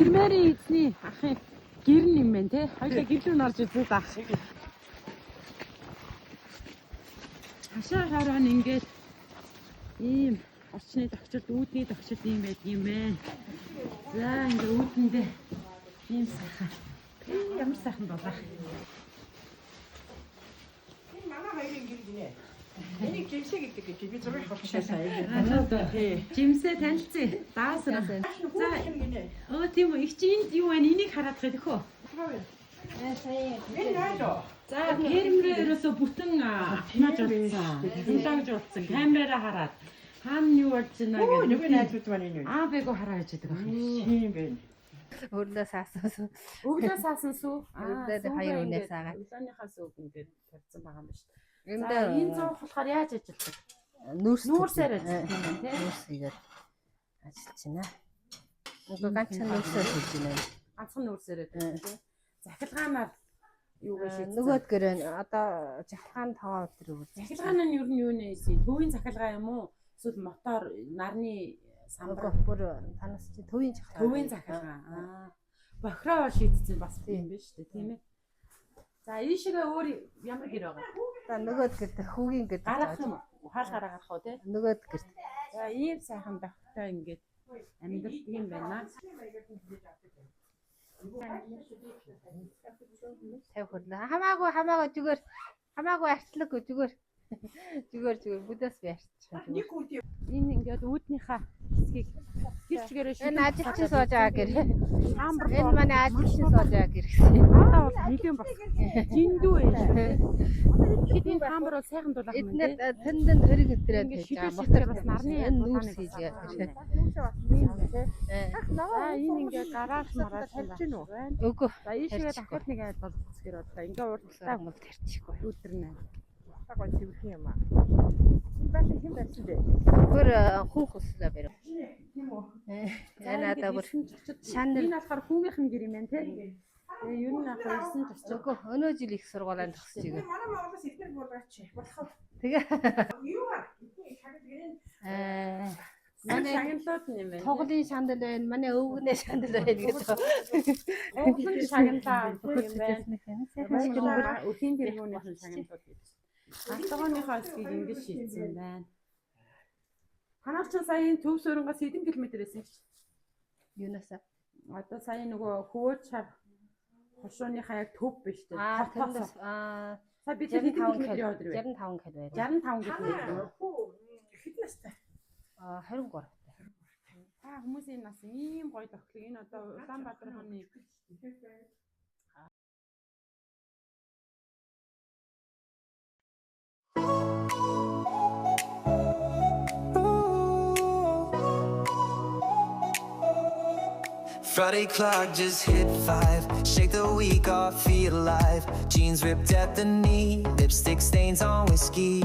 Фермерийн эзний ахын гэр юм байна те. Хоёулаа гэрлүү норж үзээ даах. Хашаа хараа ингээд ийм орчны тогтолт үүдний тогтолт юм байдаг юм байна. За ингээд үүдэндээ ийм сайхан. Ямар сайхан болоо. Энэ манай хоёрын гэр гинэ. Энийг жимсэ гэдэг гэж би зураг авчихсан сая. Жимсээ танилцъя. Даасраа. За гинэ. Оо тийм үү. Их чи энд юу байна? Энийг хараад байгаа төхөө. Энэ найдаа. За фермерээ ерөөсө бүтэн автомат жуулсан. Зулааг жуулсан. Камераараа хараад хаана юу болж байна Оо гэдэг. нэг найзууд маань энэ. Бэго хараа яж байгаа юм. Тийм байна. Өглөө саасан сүү. Өглөө саасан сүү. Өглөө хоёр өнөөс саагаад. Өглөөнийхаа сүүг ингээд тавьсан байгаа юм байна шүү дээ. Энд Энэ зуух болохоор яаж ажилладаг? нүүрсээр ажилладаг юм байна тийм. нүүрс хийгээд ажиллаж байна. Нөгөө ганцхан нүүрсээр хийж байна. Ганцхан нүүрсээр тийм. Захилгаанаар юу гэж шийдсэн. Нөгөөдгөр одоо жахлгаан таваа өдөр өгөх. Захилгаан нь юу нэ эсэ? Төвийн захилгаа юм уу? Эсвэл мотор нарны самбар Бүр танаас чи төвийн жахлгаан. төвийн захилгаа. Бохироо шийдсэн бас тийм байна шүү дээ, тийм ээ. За ийшээгээ өөр ямар гэр байгаа? За нөгөөдгөр хүүгийн гэдэг. Гарах юм уу? Хаал гараа гарах уу те? Нөгөөдгөр. За ийм сайхан давхтай ингээд амьдрал тийм байна. 50 хүрлээ. Хамаагүй зүгээр арчлаагүй зүгээр. Зүгээр бүдээс би арчих. Нэг үт юм. Энэ ингээд үүднийхээ хэсгийг гэрчгээрээ шийдэж Энэ ажилчин сууж байгаа гэр. Амбар Энэ манай ажилчин сууж байгаа гэр гэсэн. надаа бол нэгэн бас жиндүү ээ. Тэгэхэд энэ хамбар бол сайхан дулаах юм Эднэр дээ. тэндэн төрөг өдрөө Ингээд хийж байгаа. шидэж Мотор бас нарны нүүрс хийж байгаа. За энэ ингээд гараж мараад тавьж гинүү. Үгүй. За ийшээ дахиад нэг айл бол гэхээр одоо ингээд урдтаа Мод тарчихгүй. өдрнэ. Гой твэх юм аа. Энэ баш хин байсан дээ. Бүр хүн хөслөө барив. Тийм үү. Надаа бүр Энэ болохоор хүүгийнхэн гэр юм байна те. Тэгээ ер нь яг 9 зочид. Үгүй өнөө жил их сургуулинд төгсөж байгаа. Манай Монголоос ихнэр бургаач. Болох. Тэгээ Юу аа? Шагнал гэрэн. Манай шагналууд нь юм байна. тоглын шандал байна. Манай өвгөнээ шандал байна гэж. Өвгөн шагналаа юм байна. Сайхан Өхийн тэргүүнийхэн шагналууд гэж. Алтгооныхоо хэсгийг ингэж шийдсэн байна. Танаар ч сая энэ төв суурангаас хэдэн километр байсан чи? юунаас Одоо сая нөгөө хөвөөд шар хошууныхаа яг төв биш үү? тэндээс Сая бид хэдэн километр яваад ирвэ? 65 км байд. 65 км. Хэд настай? 23. Хүмүүсийн нас ийм гоё тохлог. Энэ одоо Улаанбаатар хооны Friday clock just hit 5. Shake the week off, feel alive. Jeans ripped at the knee, lipstick stains on whiskey.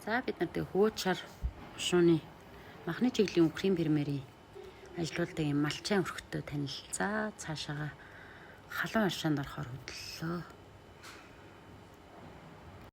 За бид нар тэг хөөж шар хошууны махны чиглэлийн үхрийн фермерийн ажилуулдаг юм малчаа өрхтөө танилцаа цаашаага халуун аршаанд орохоор хөдлөлөө.